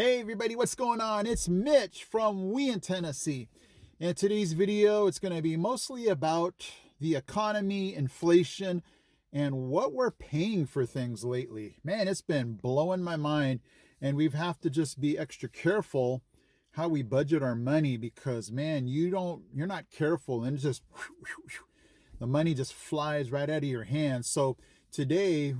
Hey everybody, what's going on? It's Mitch from We in Tennessee. In today's video, it's going to be mostly about the economy, inflation, and what we're paying for things lately. Man, it's been blowing my mind, and we have to just be extra careful how we budget our money because man, you're not careful and it's just the money just flies right out of your hands. So today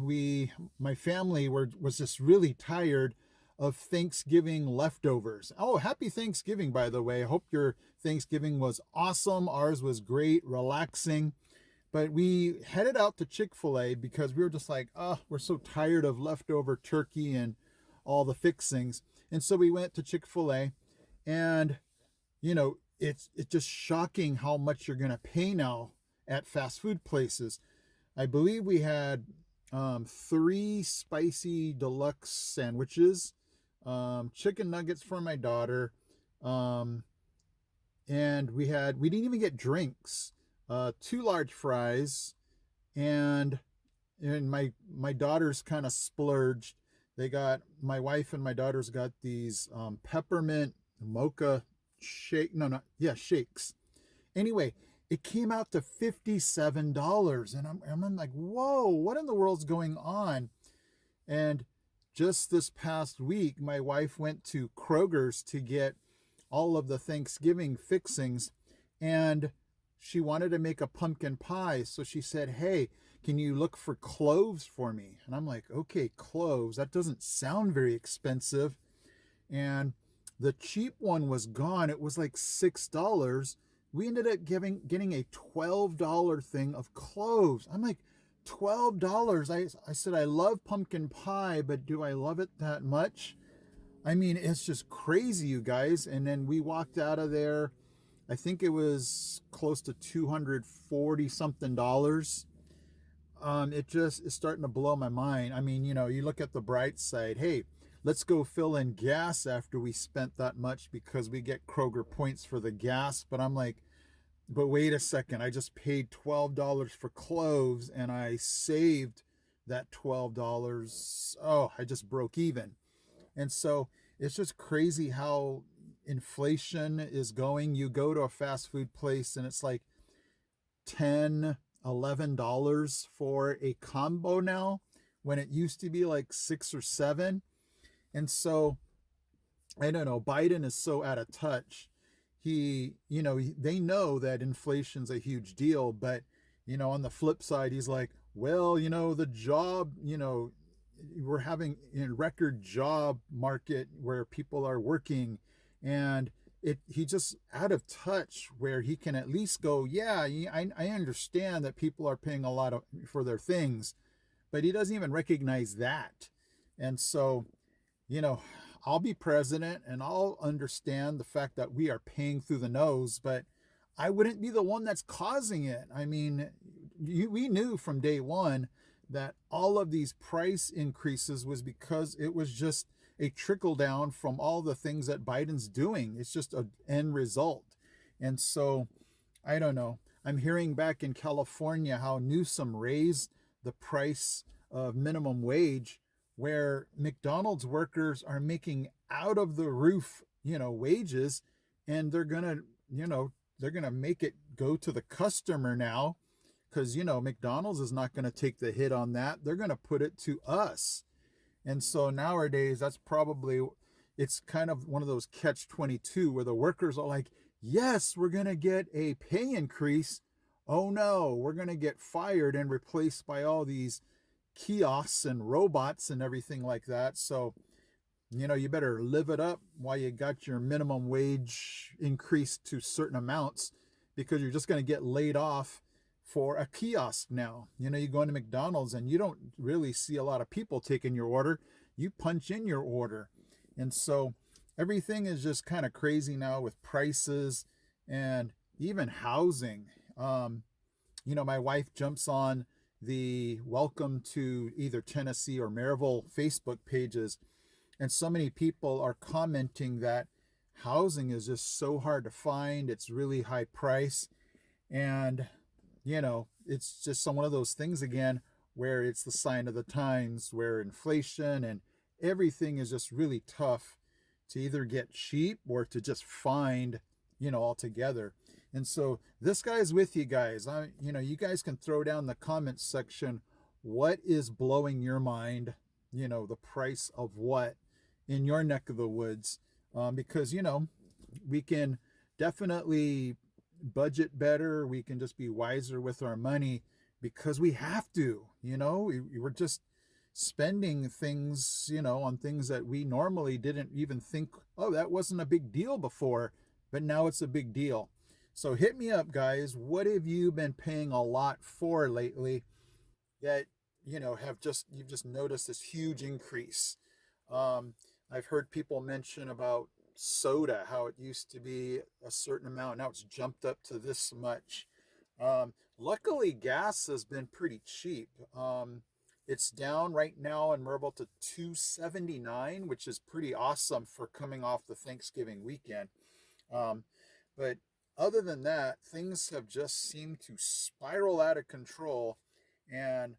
my family was just really tired of Thanksgiving leftovers. Oh, happy Thanksgiving, by the way. I hope your Thanksgiving was awesome. Ours was great, relaxing. But we headed out to Chick-fil-A because we were just like, oh, we're so tired of leftover turkey and all the fixings. And so we went to Chick-fil-A and, it's just shocking how much you're going to pay now at fast food places. I believe we had 3 spicy deluxe sandwiches, chicken nuggets for my daughter, and we didn't even get drinks, 2 large fries, and my daughters kind of splurged. My wife and my daughters got these peppermint mocha shake, no, not, yeah, shakes. Anyway, it came out to $57, and I'm like, whoa, what in the world's going on? And just this past week, my wife went to Kroger's to get all of the Thanksgiving fixings, and she wanted to make a pumpkin pie. So she said, hey, can you look for cloves for me? And I'm like, okay, cloves, that doesn't sound very expensive. And the cheap one was gone. It was like $6. We ended up getting a $12 thing of cloves. I'm like, $12. I said, I love pumpkin pie, but do I love it that much? I mean, it's just crazy, you guys. And then we walked out of there. I think it was close to $240 something dollars. It just is starting to blow my mind. I mean, you look at the bright side. Hey, let's go fill in gas after we spent that much because we get Kroger points for the gas. But I'm like, but wait a second, I just paid $12 for cloves and I saved that $12. Oh, I just broke even. And so it's just crazy how inflation is going. You go to a fast food place and it's like $10, $11 for a combo now when it used to be like 6 or 7. And so I don't know, Biden is so out of touch. They know that inflation's a huge deal, but on the flip side, he's like, well, the job, we're having a record job market where people are working, and he just out of touch where he can at least go, yeah, I understand that people are paying a lot for their things, but he doesn't even recognize that. And so, I'll be president and I'll understand the fact that we are paying through the nose, but I wouldn't be the one that's causing it. I mean, we knew from day one that all of these price increases was because it was just a trickle down from all the things that Biden's doing. It's just an end result. And so, I don't know. I'm hearing back in California how Newsom raised the price of minimum wage, where McDonald's workers are making out of the roof, wages, and they're going to make it go to the customer now because, McDonald's is not going to take the hit on that. They're going to put it to us. And so nowadays, it's kind of one of those catch-22 where the workers are like, yes, we're going to get a pay increase. Oh no, we're going to get fired and replaced by all these kiosks and robots and everything like that. So, you better live it up while you got your minimum wage increased to certain amounts, because you're just going to get laid off for a kiosk now. You go into McDonald's and you don't really see a lot of people taking your order. You punch in your order. And so everything is just kind of crazy now with prices and even housing. My wife jumps on the Welcome to either Tennessee or Maryville Facebook pages, and so many people are commenting that housing is just so hard to find. It's really high price. And, it's just one of those things again where it's the sign of the times, where inflation and everything is just really tough. to either get cheap or to just find, altogether. And so this guy's with you guys. You guys can throw down in the comments section what is blowing your mind, the price of what in your neck of the woods. Because, we can definitely budget better. We can just be wiser with our money because we have to, we're just spending things, on things that we normally didn't even think, oh, that wasn't a big deal before, but now it's a big deal. So hit me up, guys. What have you been paying a lot for lately that, you've just noticed this huge increase? Um, I've heard people mention about soda, how it used to be a certain amount. Now it's jumped up to this much. Luckily, gas has been pretty cheap. It's down right now in Merville to 279, which is pretty awesome for coming off the Thanksgiving weekend. But other than that, things have just seemed to spiral out of control. And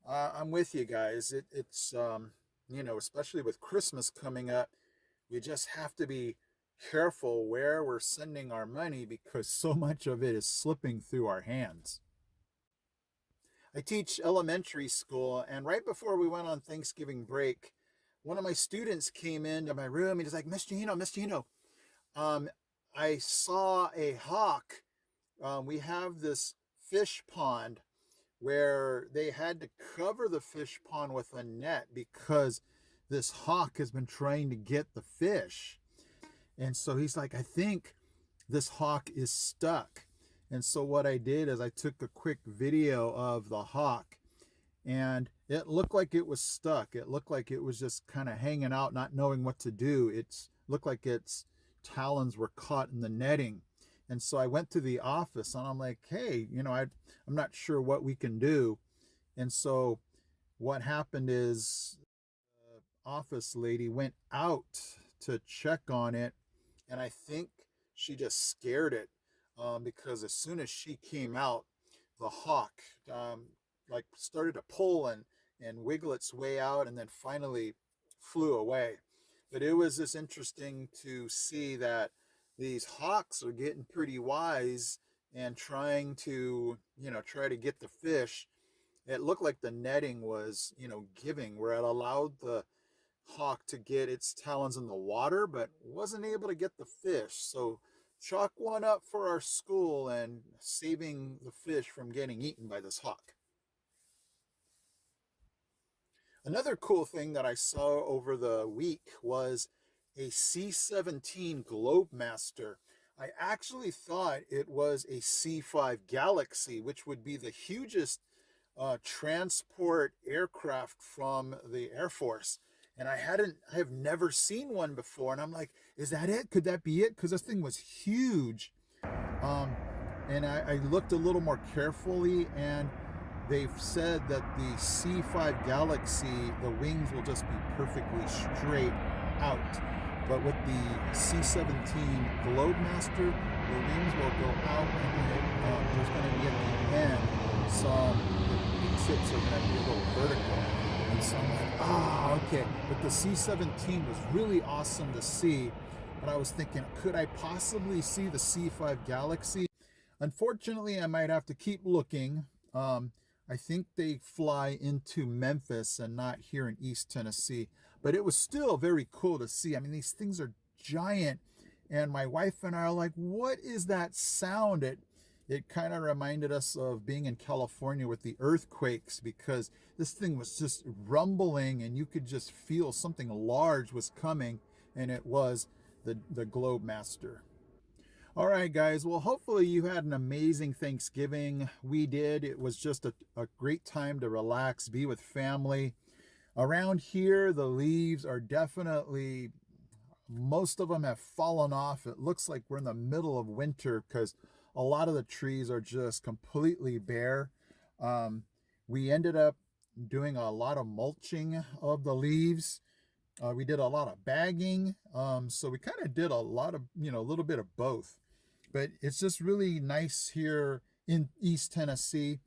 I'm with you guys. It's especially with Christmas coming up, we just have to be careful where we're sending our money because so much of it is slipping through our hands. I teach elementary school, and right before we went on Thanksgiving break, one of my students came into my room and he's like, Mr. Um, I saw a hawk. We have this fish pond where they had to cover the fish pond with a net because this hawk has been trying to get the fish. And so he's like, I think this hawk is stuck. And so what I did is I took a quick video of the hawk, and it looked like it was stuck. It looked like it was just kind of hanging out, not knowing what to do. It looked like its talons were caught in the netting. And so I went to the office and I'm like, hey, I'm not sure what we can do. And so what happened is the office lady went out to check on it, and I think she just scared it, because as soon as she came out, the hawk like started to pull and wiggle its way out, and then finally flew away. But it was just interesting to see that these hawks are getting pretty wise and trying to try to get the fish. It looked like the netting was giving, where it allowed the hawk to get its talons in the water but wasn't able to get the fish. So chalk one up for our school and saving the fish from getting eaten by this hawk. Another cool thing that I saw over the week was a C-17 Globemaster. I actually thought it was a C-5 Galaxy, which would be the hugest transport aircraft from the Air Force. And I have never seen one before. And I'm like, is that it? Could that be it? Because this thing was huge. Um, and I looked a little more carefully, and they've said that the C-5 Galaxy, the wings will just be perfectly straight out. But with the C-17 Globemaster, the wings will go out, and then there's going to be at the end the tips are going to be a little vertical. And so I'm like, okay. But the C-17 was really awesome to see. But I was thinking, could I possibly see the C-5 Galaxy? Unfortunately, I might have to keep looking. I think they fly into Memphis and not here in East Tennessee. But it was still very cool to see. I mean, these things are giant. And my wife and I are like, what is that sound? It kind of reminded us of being in California with the earthquakes, because this thing was just rumbling and you could just feel something large was coming, and it was the Globemaster. All right, guys. Well, hopefully you had an amazing Thanksgiving. We did. It was just a great time to relax, be with family. Around here, the leaves are definitely, most of them have fallen off. It looks like we're in the middle of winter because a lot of the trees are just completely bare. We ended up doing a lot of mulching of the leaves. We did a lot of bagging. So we kind of did a lot of, a little bit of both. But it's just really nice here in East Tennessee.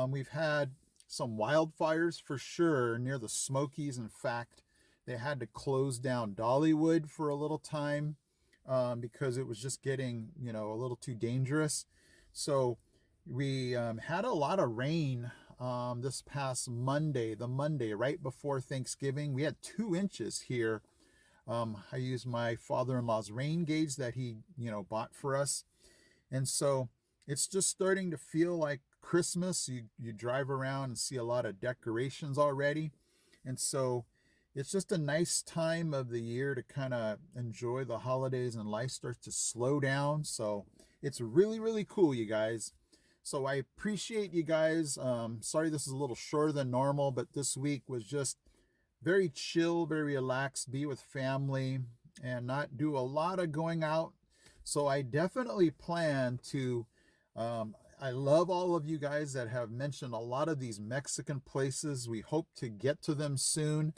We've had some wildfires for sure near the Smokies. In fact, they had to close down Dollywood for a little time because it was just getting, you know, a little too dangerous. So we had a lot of rain this past Monday, the Monday right before Thanksgiving. We had 2 inches here. I used my father-in-law's rain gauge that he, you know, bought for us. And so it's just starting to feel like Christmas. You drive around and see a lot of decorations already. And so it's just a nice time of the year to kind of enjoy the holidays, and life starts to slow down. So it's really, really cool, you guys. So I appreciate you guys. Sorry this is a little shorter than normal, but this week was just very chill, very relaxed, be with family, and not do a lot of going out. So I definitely plan to. I love all of you guys that have mentioned a lot of these Mexican places. We hope to get to them soon.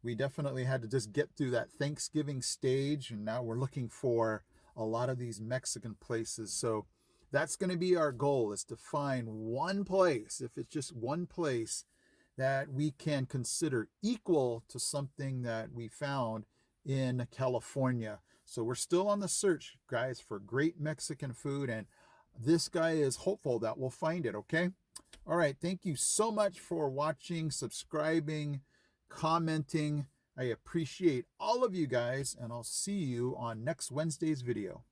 We definitely had to just get through that Thanksgiving stage, and now we're looking for a lot of these Mexican places. So that's going to be our goal, is to find one place, if it's just one place, that we can consider equal to something that we found in California. So we're still on the search, guys, for great Mexican food, and this guy is hopeful that we'll find it, okay? All right, thank you so much for watching, subscribing, commenting. I appreciate all of you guys, and I'll see you on next Wednesday's video.